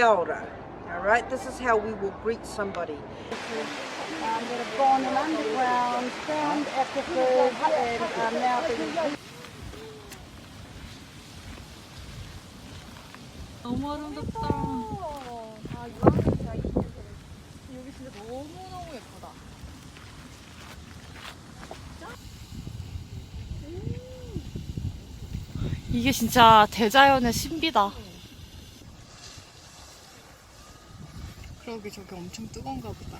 order. All right, this is how we will greet somebody. That have gone in underground, found aquifers, and are now being. 너무 아름답다. 아, 이거 진짜 여기 진짜 너무너무 예쁘다. 이게 진짜 대자연의 신비다. 그러게 저게 엄청 뜨거운가 보다.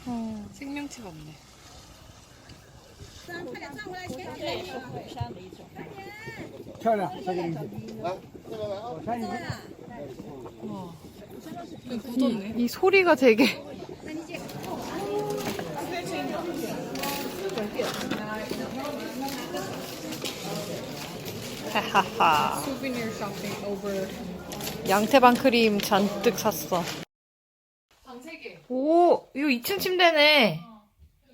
생명체가 없네. 이 소리가 되게 하하하. Souvenir shopping over. 양태반 크림 잔뜩 샀어. 방 3개. 오, 이거 2층 침대네.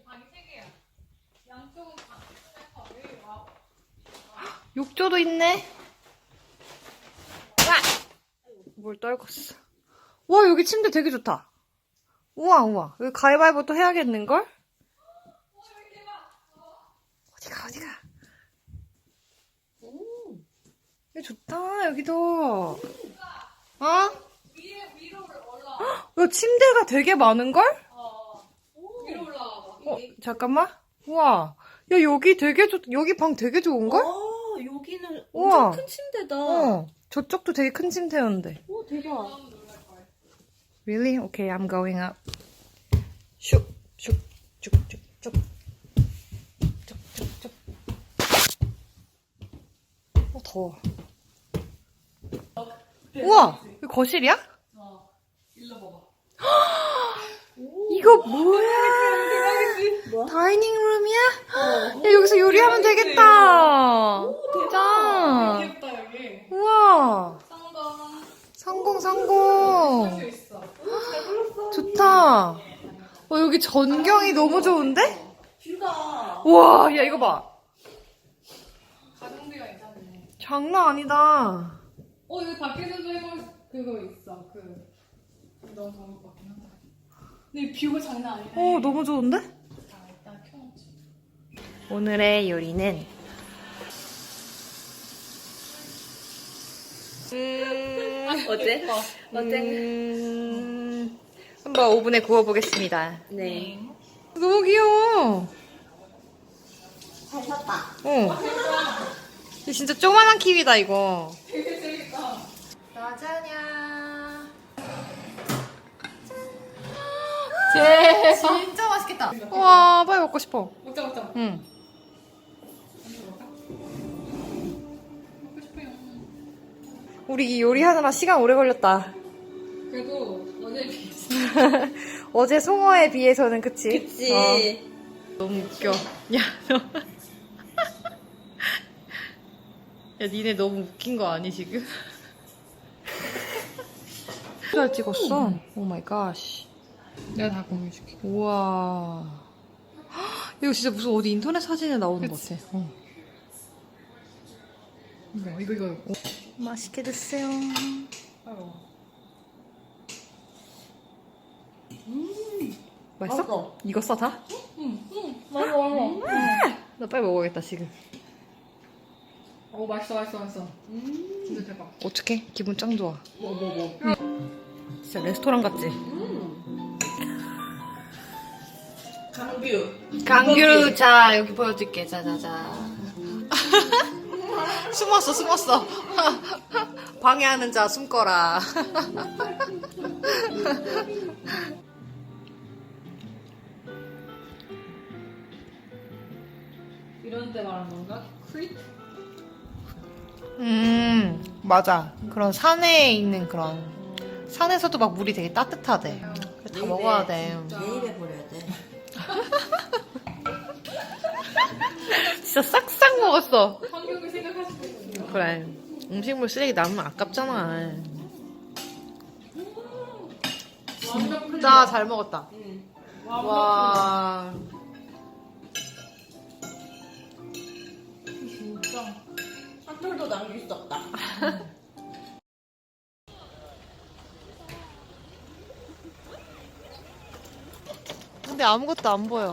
방이 3개야. 양쪽은 방. 여기 와. 욕조도 있네. 와! 뭘 떨궜어. 와, 여기 침대 되게 좋다. 우와, 우와. 여기 가위바위보 또 해야겠는걸? 어디가. 여기 좋다, 여기도. 어? 위로 올라. 헉, 여기 침대가 되게 많은걸? 위로 올라와봐. 잠깐만. 우와. 야, 여기 되게 여기 방 되게 좋은걸? 여기는 우와. 엄청 큰 침대다. 저쪽도 되게 큰 침대였는데. 오, 대박. Really? Okay, I'm going up. 슉, 슉, 쭉, 쭉, 쭉. 쭉, 쭉, 쭉. 더워. 우와! 이거 거실이야? 일로 봐봐. 이거 뭐야? 다이닝룸이야? 야, 여기서 요리하면 되겠다. 진짜. 귀엽다 여기. 우와. 성공. 성공. 수 있어. 좋다. 여기 전경이 너무 좋은데? 뷰가. 우와, 야, 이거 봐. 가성비가 괜찮네. 장난 아니다. 여기 밖에서도 해볼 그거 있어. 너무 더울 것 같긴 하다. 근데 뷰가 장난 아니네. 너무 좋은데? 일단 켜놓지. 오늘의 요리는 어때? 한번 오븐에 구워보겠습니다. 네. 너무 귀여워. 잘 샀다. 이거 진짜 조그만한 키위다 이거. 되게 재밌다. 라자냐. 대박. 진짜 맛있겠다. 와, 빨리 먹고 싶어. 먹자. 응. 먹고 싶어요. 우리 이 요리하느라 시간 오래 걸렸다. 그래도 어제 비해서. 어제 송어에 비해서는 그치? 그치. 너무 웃겨. 야, 너. 야, 니네 너무 웃긴 거 아니, 지금? 잘 찍었어. 오 마이 갓. 내가 다 공유해줄게. 우와. 헉, 이거 진짜 무슨 어디 인터넷 사진에 나오는 것 같아. 이거. 맛있게 드세요. 아이고. 맛있어? 맛있어. 익었어, 다? 맛있어. 나 빨리 먹어야겠다, 지금. 맛있어. 진짜 대박. 어떡해? 기분 짱 좋아. 뭐. 진짜 레스토랑 같지? 강규. 자, 여기 보여줄게. 자자자. 숨었어. 방해하는 자 숨거라. 이런 데 말하는 건가? 크리트? 맞아. 그런 산에 있는 그런. 산에서도 막 물이 되게 따뜻하대. 다 먹어야 돼. 내 입에 버려야 돼. 진짜 싹싹 먹었어. 환경을 생각하시고. 그래. 음식물 쓰레기 남으면 아깝잖아. 진짜 잘 먹었다. 와. 진짜. 한 톨도 남길 수 없다. 근데 아무것도 안 보여.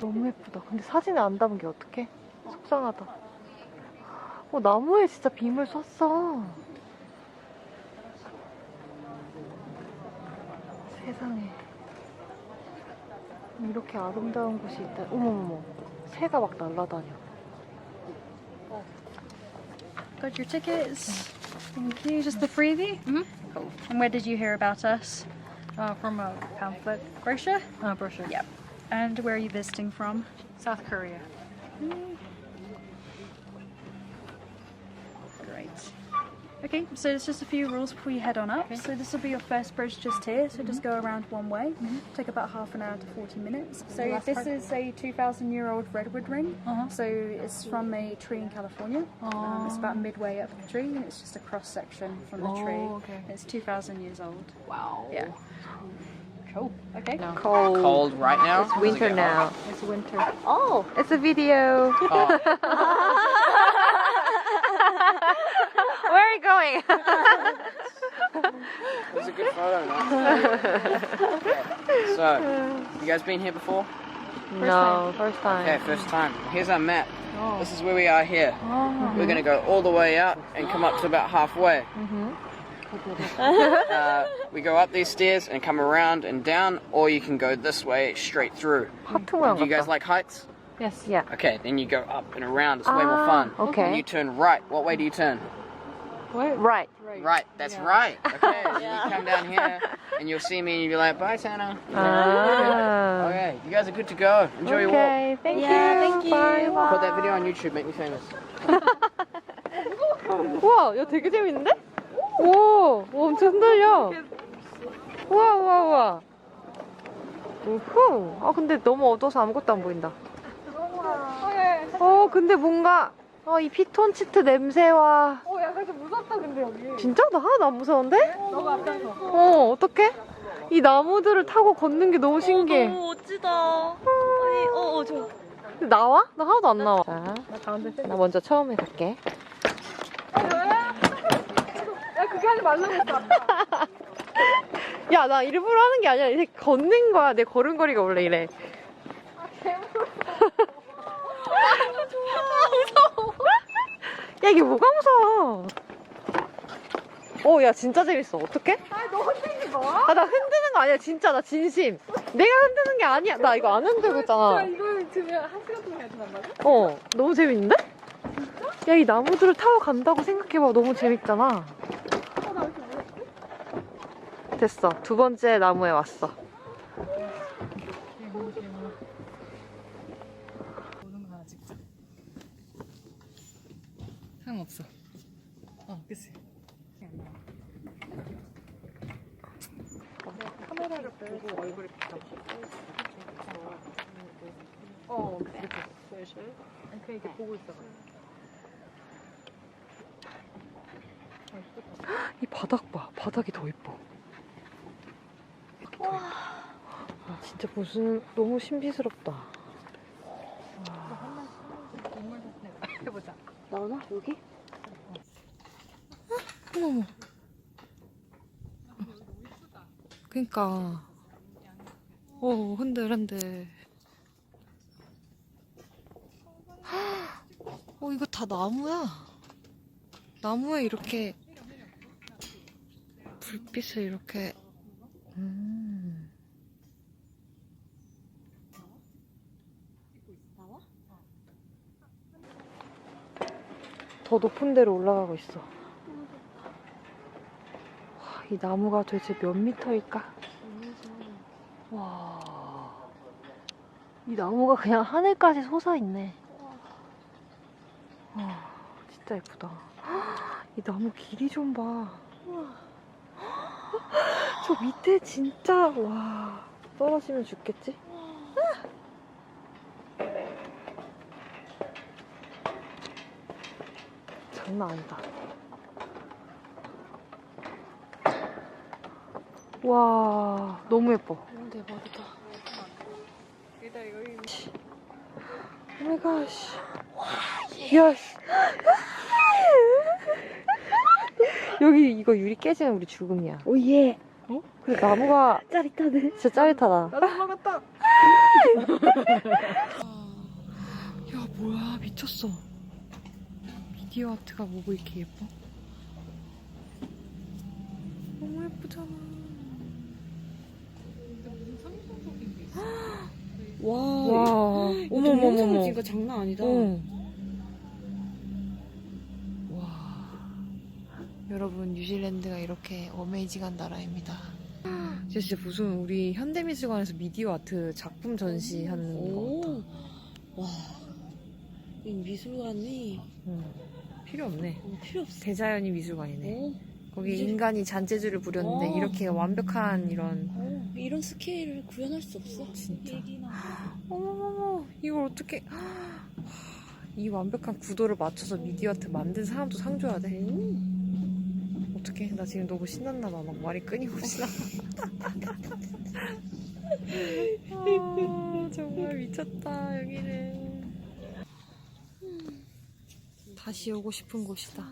너무 예쁘다. 근데 사진에 안 담은 게 어떡해? 속상하다. 나무에 진짜 빔을 쐈어. 세상에. 이렇게 아름다운 곳이 있다. 어머머머. 새가 막 날아다녀. Got your tickets. Thank you. Just the freebie? Mm-hmm. Cool. And where did you hear about us? From a pamphlet. Brochure? Brochure. Yep. And where are you visiting from? South Korea. Great. Okay, so there's just a few rules before you head on up. Okay. So this will be your first bridge just here. So just go around one way. Take about half an hour to 40 minutes. So last this part? is a 2,000-year-old redwood ring. Uh-huh. So it's from a tree in California. It's about midway up the tree, and it's just a cross section from the tree. Okay. It's 2,000 years old. Wow. Yeah. Cool. Okay. Cold. Cold right now? It's winter now. It's winter. Oh, it's a video. Oh, Where are you going? it was a good photo. Okay. So, you guys been here before? No, first time. Okay, first time. Here's our map. This is where we are here. We're gonna go all the way up and come up to about halfway. We go up these stairs and come around and down, or you can go this way straight through. 하트 모양 Do you guys 같다. like heights? Yes. Yeah. Okay, then you go up and around. It's way more fun. okay. And you turn right. What way do you turn? Right. Right. That's right. Okay. Then you come down here and you'll see me and you'll be like, bye, Tana. Ah. Okay, you guys are good to go. Enjoy your walk. Okay. Thank you. Bye. Put that video on YouTube. Make me famous. 우와, 야 되게 재밌는데? 오, 엄청 흔들려. 우와, 우와, 우와. 우후. 근데 너무 어두워서 아무것도 안 보인다. 근데 뭔가 이 피톤치드 냄새와. 약간 좀 무섭다 근데 여기. 진짜? 나 하나도 안 무서운데? 너가 앞에서. 어떡해? 이 나무들을 타고 걷는 게 너무 신기해. 너무 멋지다. 아니, 저. 근데 나와? 나 하나도 안 나와. 자, 나 가운데 세. 나 먼저 처음에 갈게. 야 그게 하지 말라고 했어. 야, 나 일부러 하는 게 아니라 이렇게 걷는 거야. 내 걸음걸이가 원래 이래. 무서워. 야, 이게 뭐가 무서워? 야, 진짜 재밌어. 어떡해? 너 흔들지 마. 나 흔드는 거 아니야. 진짜, 나 진심. 내가 흔드는 게 아니야. 나 이거 안 흔들고 있잖아. 이걸 들으면 1시간 동안 해야 된단 말이야? 너무 재밌는데? 야, 이 나무들을 타고 간다고 생각해봐. 너무 재밌잖아. 됐어. 두 번째 나무에 왔어. 보는 거 하나 찍자. 상관없어. 그치? 카메라를 보고 얼굴을 비춰. 그치. 그냥 이렇게 보고 있어. 이 바닥 봐. 바닥이 더 예뻐. 진짜 무슨 너무 신비스럽다. 해보자. 나오나? 여기? 어머머. 그니까. 흔들. 이거 다 나무야. 나무에 이렇게 불빛을 이렇게. 더 높은 데로 올라가고 있어. 이 나무가 도대체 몇 미터일까? 와, 이 나무가 그냥 하늘까지 솟아있네. 와, 진짜 예쁘다. 이 나무 길이 좀 봐. 저 밑에 진짜, 와, 떨어지면 죽겠지? 장난 아니다. 와, 너무 예뻐. 대박이다. 마이 갓. 예스. 여기 이거 유리 깨지면 우리 죽음이야. 오 예. 어? 근데 나무가 짜릿하네. 진짜 짜릿하다. 나도 먹었다. 야 뭐야 미쳤어. 미디어 아트가 뭐고 이렇게 예뻐? 너무 예쁘잖아. 와 어머머머머. 이거 장난 아니다. 와 여러분 뉴질랜드가 이렇게 어메이징한 나라입니다. 진짜 무슨 우리 현대미술관에서 미디어 아트 작품 전시하는 거 같다. 와. 이 미술관이 필요 없네. 필요 없어. 대자연이 미술관이네. 오. 거기 인간이 잔재주를 부렸는데 이렇게 완벽한 이런 이런 스케일을 구현할 수 없어. 진짜. 얘기나. 어머머머 이걸 어떻게 이 완벽한 구도를 맞춰서 미디어 아트 만든 사람도 상 줘야 돼. 어떡해 나 지금 너무 신났나 봐. 막 말이 끊임없이 나. 아, 정말 미쳤다 여기는. 다시 오고 싶은 곳이다.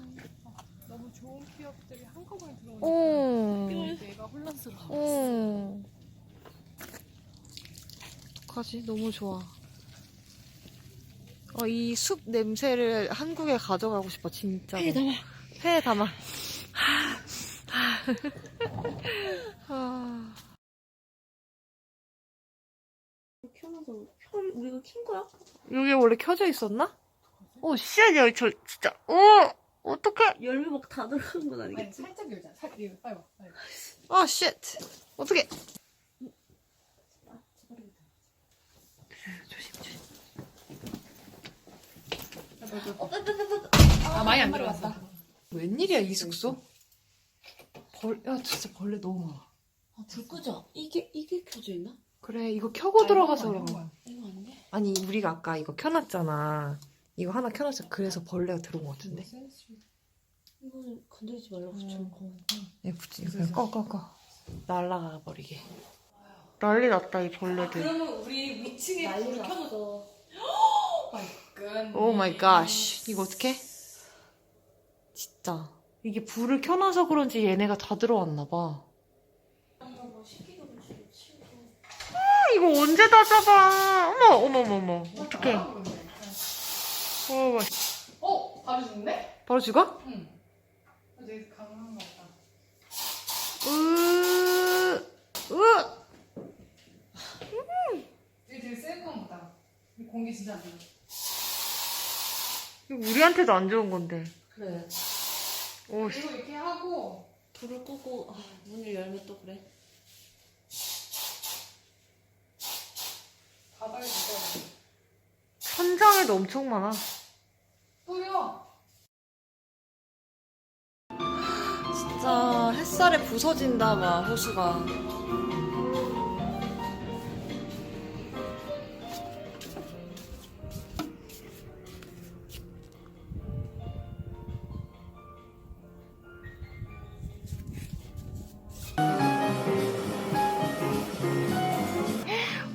너무 좋은 기업들이 한꺼번에 들어오니까 어. 내가 혼란스러워. 어떡하지? 너무 좋아. 이 숲 냄새를 한국에 가져가고 싶어, 진짜. 회에 담아. 회에 담아. 아. 켜놔서 우리가 킨 거야? 여기 원래 켜져 있었나? 오, 야, 저 진짜. 어떡해. 열매 막 다 들어간 건 아니, 아니겠지? 살짝 열자. 이거 빨리 와. 빨리. 쉣. 어떡해. 조심. 많이 안 들어갔다. 웬일이야, 이 숙소? 진짜 벌레 너무 많아. 불 끄자. 이게 켜져 있나? 그래, 이거 켜고 들어가서 그런 거야. 이거 안 돼? 아니, 우리가 아까 이거 켜놨잖아. 이거 하나 켜놨어. 그래서 벌레가 들어온 것 같은데. 이거는 건드리지 말라고 붙여놓고. 네, 붙지. 그냥 꺼. 날라가 버리게. 난리 났다, 이 벌레들. 그러면 우리 위층에 불을 켜놓자. 오 마이 갓. 이거 어떡해? 진짜. 이게 불을 켜놔서 그런지 얘네가 다 들어왔나 봐. 이거 언제 다 잡아? 어머. 어떡해. 바로 죽네? 바로 죽어? 응. 되게 강한 거 같다. 이게 되게 센 건가 보다. 이 공기 진짜 안 좋아. 이거 우리한테도 안 좋은 건데. 그래. 오, 이거 이렇게 하고 불을 끄고 문을 열면 또 그래. 바닥에 묻어야 천장에도 엄청 많아. 또요. 진짜 햇살에 부서진다, 막, 호수가.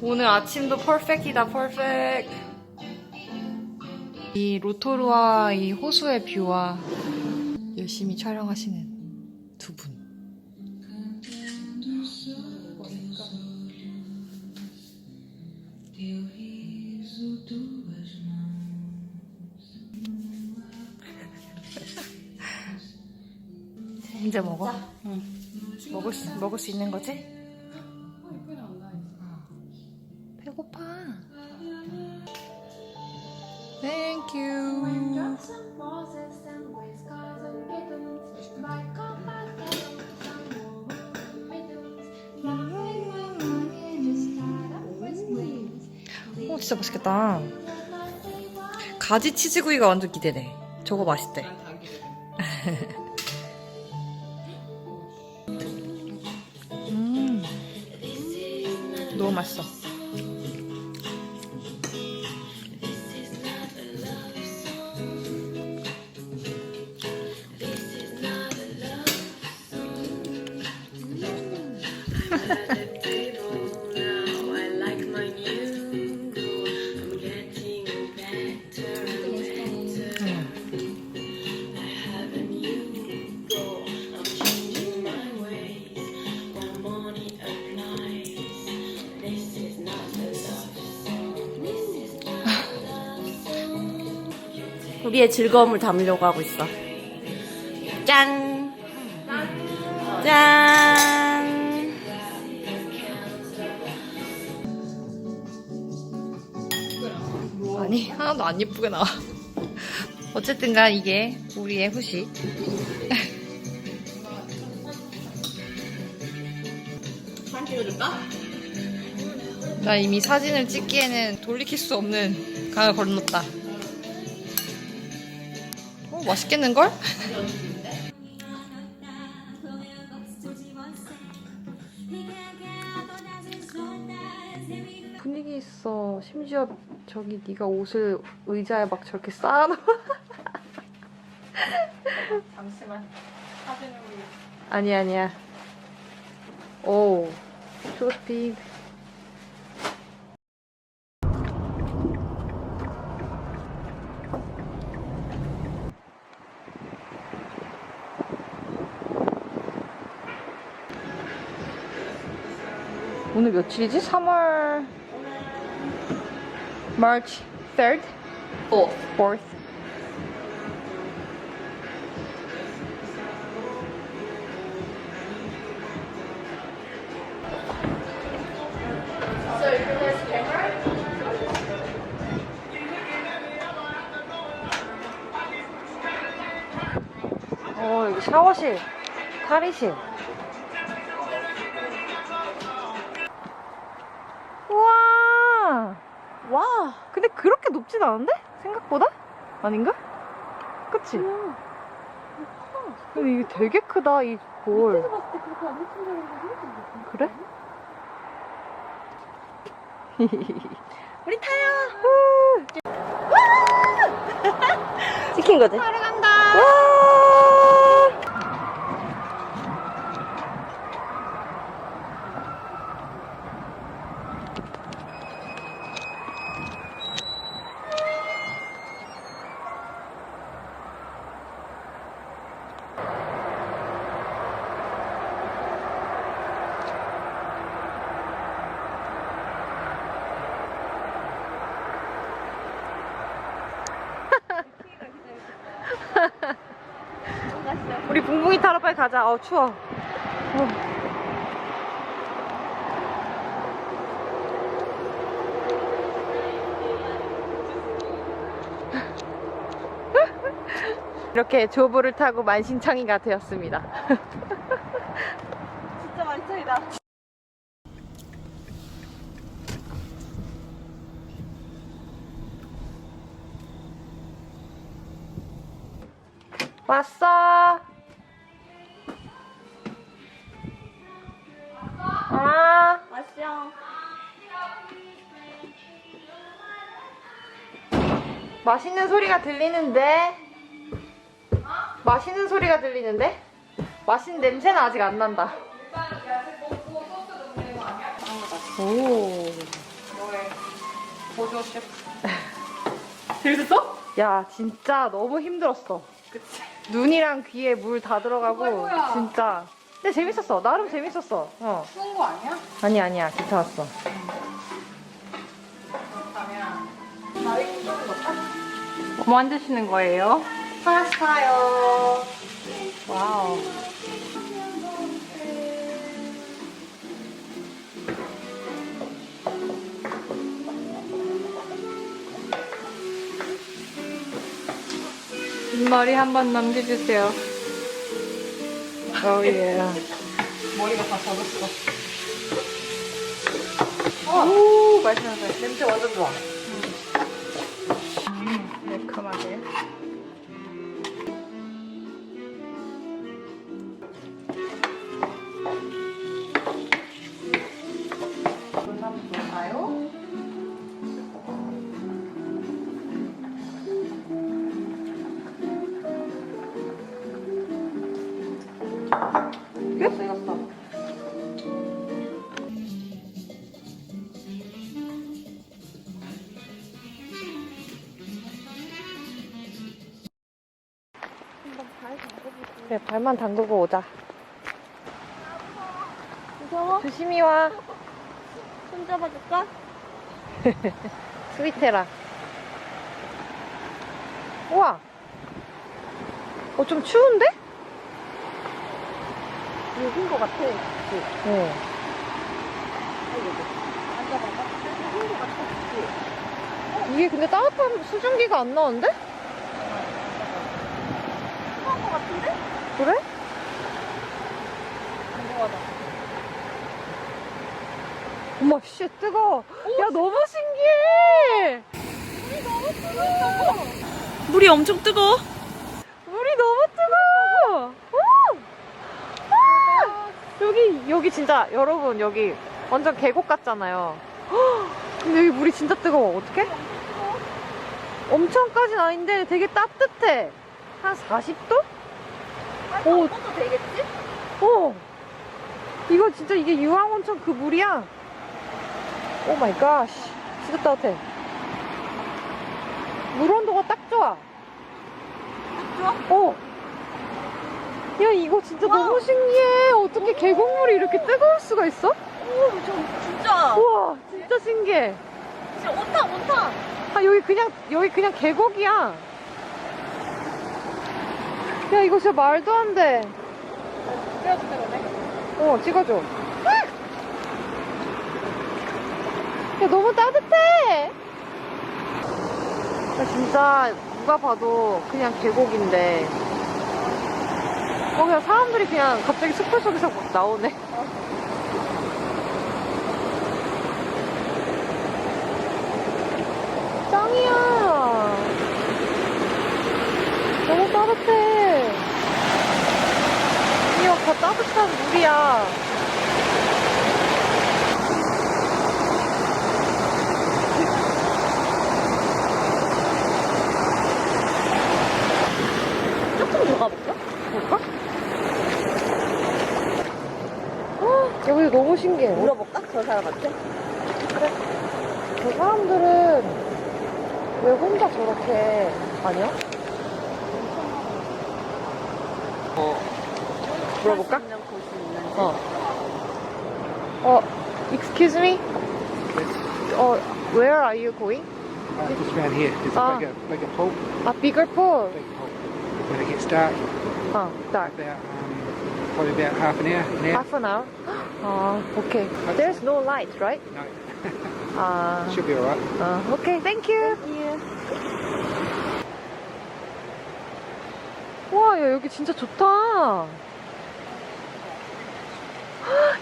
오늘 아침도 퍼펙이다, 퍼펙. 이 로토루아 이 호수의 뷰와 열심히 촬영하시는 두 분. 이제 먹어? 응. 먹을 수 있는 거지? 이쁘게 안 나있어. 배고파. Thank you. 진짜 맛있겠다. 가지 치즈구이가 완전 기대돼. 저거 맛있대. 너무 맛있어. 우리의 즐거움을 담으려고 하고 있어. 짠! 짠! 아니, 하나도 안 예쁘게 나와. 어쨌든간 이게 우리의 후식. 사진 찍어줄까? 나 이미 사진을 찍기에는 돌이킬 수 없는 강을 건넜다. 맛있겠는걸? 분위기 있어. 심지어 저기 네가 옷을 의자에 막 저렇게 쌓아놔. 잠시만. 사진을 위해. 아니야. 오, 쇼핑. 오늘 며칠이지? 3월 March 3rd? 4th. 여기 샤워실, 탈의실. 우와! 와! 근데 그렇게 높진 않은데? 생각보다? 아닌가? 그치? 근데 이게 되게 크다, 이 볼. 그래? 우리 타요! 찍힌 거지? 타러 간다! 우리 붕붕이 타러 빨리 가자. 추워. 이렇게 조보를 타고 만신창이가 되었습니다. 진짜 만천이다. 왔어. 맛있어. 맛있는 소리가 들리는데? 맛있는 소리가 들리는데? 맛있는 냄새는 아직 안 난다. 오. 보조 셰프. 재밌었어? 야, 진짜 너무 힘들었어. 그치. 눈이랑 귀에 물 다 들어가고, 아이고야. 진짜. 근데 재밌었어. 나름 재밌었어. 추운 거 아니야? 아니야. 괜찮았어. 그렇다면. 뭐 만드시는 거예요? 파스타요. 와우. 뒷머리 한번 넘겨주세요. 예. 머리가 다 젖었어. 오, 맛있는데. 냄새 완전 좋아. 매콤하게. 그래, 발만 담그고 오자. 무서워? 조심히 와. 손 잡아줄까? 스위테라. 우와. 좀 추운데? 여긴 것 같아. 어. 이게 근데 따뜻한 수증기가 안 나오는데? 추운 것 같은데? 그래? 궁금하다. 어머, 씨, 뜨거워. 야, 너무 신기해! 물이 엄청 뜨거워. 물이 너무 뜨거워! 오! 아! 여기 진짜, 여러분, 여기 완전 계곡 같잖아요. 헉! 근데 여기 물이 진짜 뜨거워. 어떡해? 엄청까진 아닌데 되게 따뜻해. 한 40도? 오, 도 되겠지? 어! 이거 진짜 이게 유황온천 그 물이야. 오 마이 갓. 진짜 따뜻해. 물 온도가 딱 좋아. 좋아? 어. 야, 이거 진짜 너무 신기해. 어떻게 계곡물이 이렇게 뜨거울 수가 있어? 오, 진짜. 우와, 진짜 신기해. 진짜 온탕. 아, 여기 그냥 계곡이야. 야, 이거 진짜 말도 안 돼. 찍어주세요, 그러네. 찍어줘. 야, 너무 따뜻해! 야, 진짜, 누가 봐도 그냥 계곡인데. 그냥 사람들이 그냥 갑자기 숲을 속에서 막 나오네. 짱이야. 너무 따뜻해. 이거 다 따뜻한 물이야. 조금 더 가볼까? 볼까? 여기 너무 신기해. 물어볼까? 저 사람한테? 저 사람들은 왜 혼자 저렇게 다녀? 물어볼까? Excuse me? Where are you going? Just around here. There's Ah. a bigger pool. A bigger pool. Big pool. When it gets dark, Dark. probably about half an hour. Half an hour? Okay. There's no light, right? No, should be alright. Okay, thank you. 와, 야, 여기 진짜 좋다.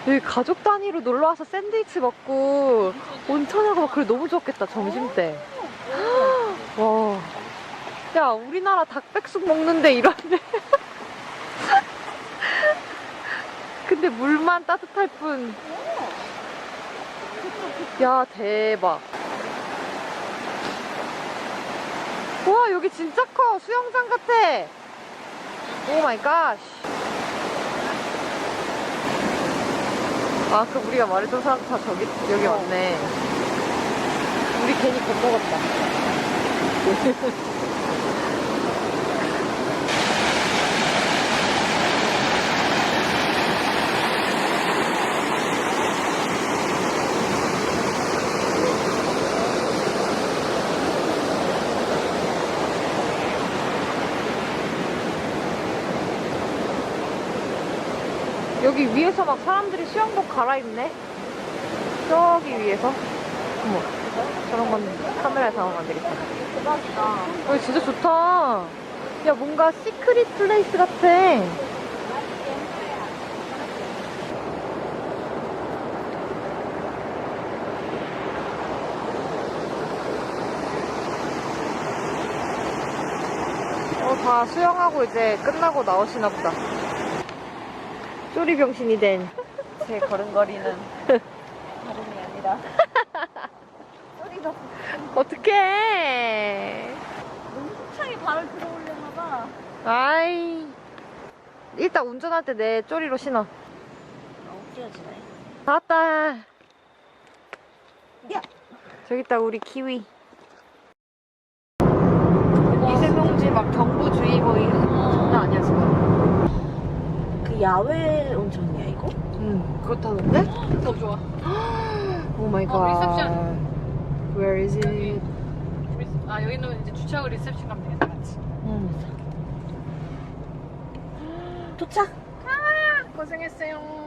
여기 가족 단위로 놀러와서 샌드위치 먹고 온천하고 막 그래 너무 좋겠다, 점심때. 와. 야, 우리나라 닭백숙 먹는데 이런데. 근데 물만 따뜻할 뿐. 야, 대박. 우와, 여기 진짜 커. 수영장 같아. 오 마이 갓. 그 우리가 말했던 사람 다 여기 왔네. 우리 괜히 겁먹었다. 여기 위에서 막 사람들이 수영복 갈아입네. 저기 위에서. 어머, 저런 건 카메라에 담으면 안 되겠다. 대박이다. 여기 진짜 좋다. 야, 뭔가 시크릿 플레이스 같아. 다 수영하고 이제 끝나고 나오시나 보다. 쪼리병신이 된 제 걸음걸이는 다름이 아니라 소리가 어떡해. 창에 발을 들어올려나봐. 아이, 일단 운전할 때 내 쪼리로 신어. 너무 끼어지네. 나왔다. 야! 저기 있다, 우리 키위. 미세먼지 막 경보주의보 장난 아니야, 지금. 그 야외 온천이야 이거? 그렇다던데? 너무 좋아. 오 마이 갓. 리셉션. Where is it? 여기는 이제 주차하고 리셉션 가면 되겠다, 같이. 도착. 고생했어요.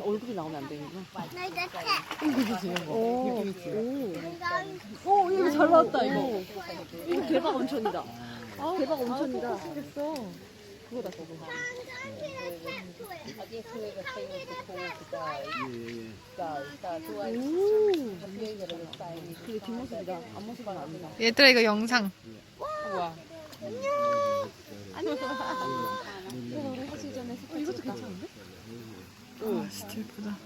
얼굴이 나오면 안 되는구나. 오, 이거 잘 나왔다, 이거. 이거 대박 온천이다. 대박 온천이다. 그거다, 그거. 그게 뒷모습이다. 앞모습은 아니다. 얘들아 이거 영상. 우리 하기 전에 이것도 괜찮은데? 아 진짜 예쁘다.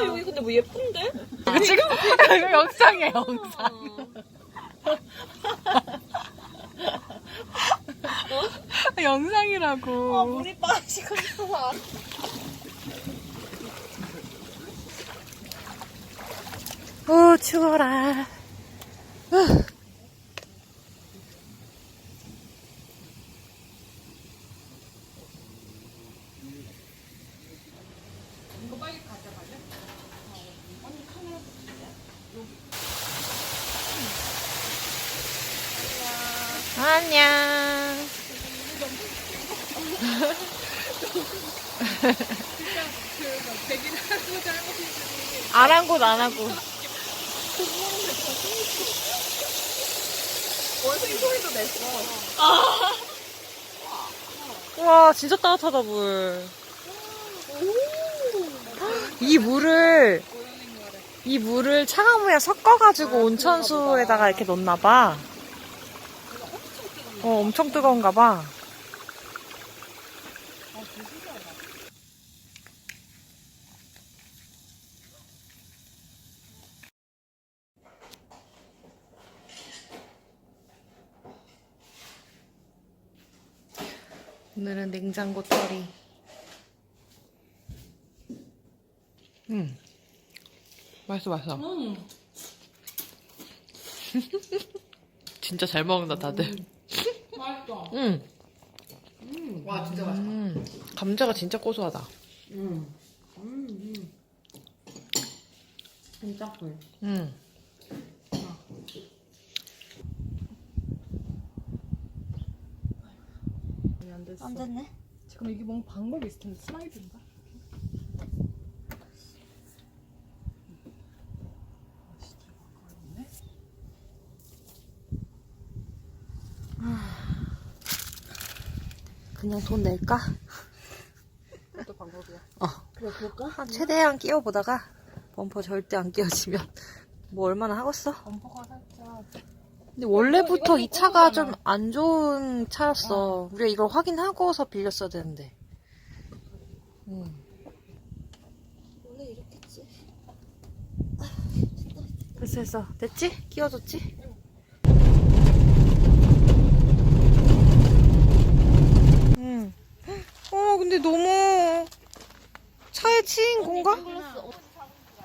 여기 근데 뭐 예쁜데? 이거 지금 이거 영상이야, 영상. 영상이라고. 물이 빠지고 있어. 오, 추워라. 안녕. 아랑곳 안 하고. 원숭이 소리도 냈어. 와, 진짜 따뜻하다, 물. 이 물을 차가운 물에 섞어가지고 온천수에다가 이렇게 넣나봐. 엄청 뜨거운가봐. 오늘은 냉장고 처리. 맛있어. 진짜 잘 먹는다, 다들. 맛있어. 와, 진짜 맛있다. 감자가 진짜 고소하다. 진짜 꿀. 안 됐어. 안 됐네. 지금 이게 뭔가 방법이 있을 텐데 스마일인가? 그냥 돈 낼까? 그것도 방법이야. 그래 볼까? 최대한 끼워보다가 범퍼 절대 안 끼워지면 뭐 얼마나 하겠어? 범퍼가 살짝. 근데 원래부터 이 차가 좀 안 좋은 차였어. 우리가 이걸 확인하고서 빌렸어야 되는데. 원래 이렇겠지. 됐어. 됐지? 끼워줬지? 근데 너무 차에 치인 건가?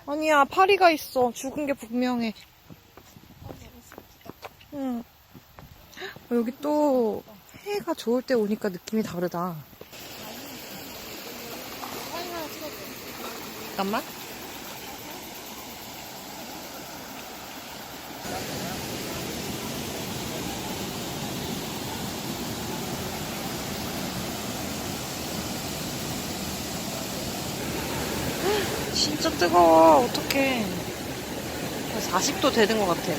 아니야, 파리가 있어. 죽은 게 분명해. 여기 또 해가 좋을 때 오니까 느낌이 다르다. 잠깐만. 진짜 뜨거워. 어떡해. 40도 되는 것 같아.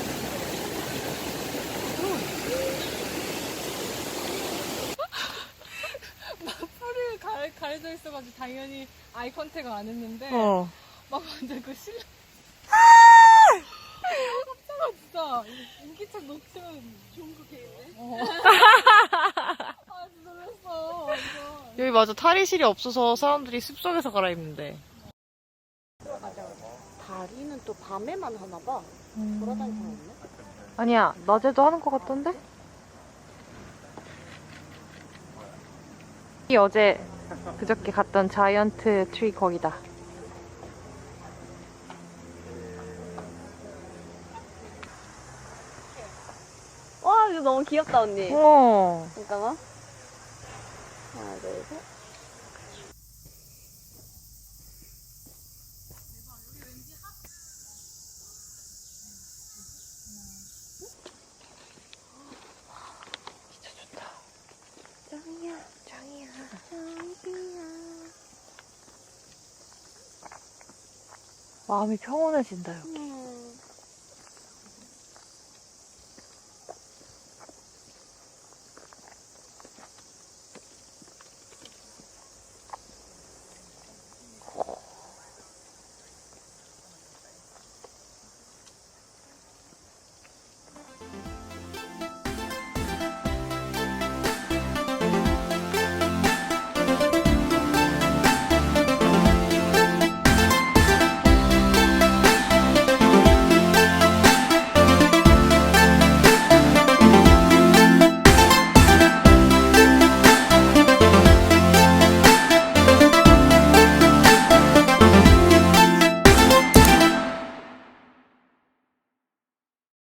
풀이 가려져 있어가지고 당연히 아이 컨택을 안 했는데 어. 막 완전 그 실내 깜짝아 진짜 인기척 놓치면 좋은 거 개인데 아 진짜 놀랐어 완전. 여기 맞아. 탈의실이 없어서 사람들이 숲속에서 갈아입는데. 다리는 또 밤에만 하나 봐. 돌아다니는 사람 없네. 아니야. 낮에도 하는 것 같던데? 이 어제 그저께 갔던 자이언트 트리 거기다. 와, 이거 너무 귀엽다 언니. 잠깐만. 하나 둘 셋. 마음이 평온해진다, 여기.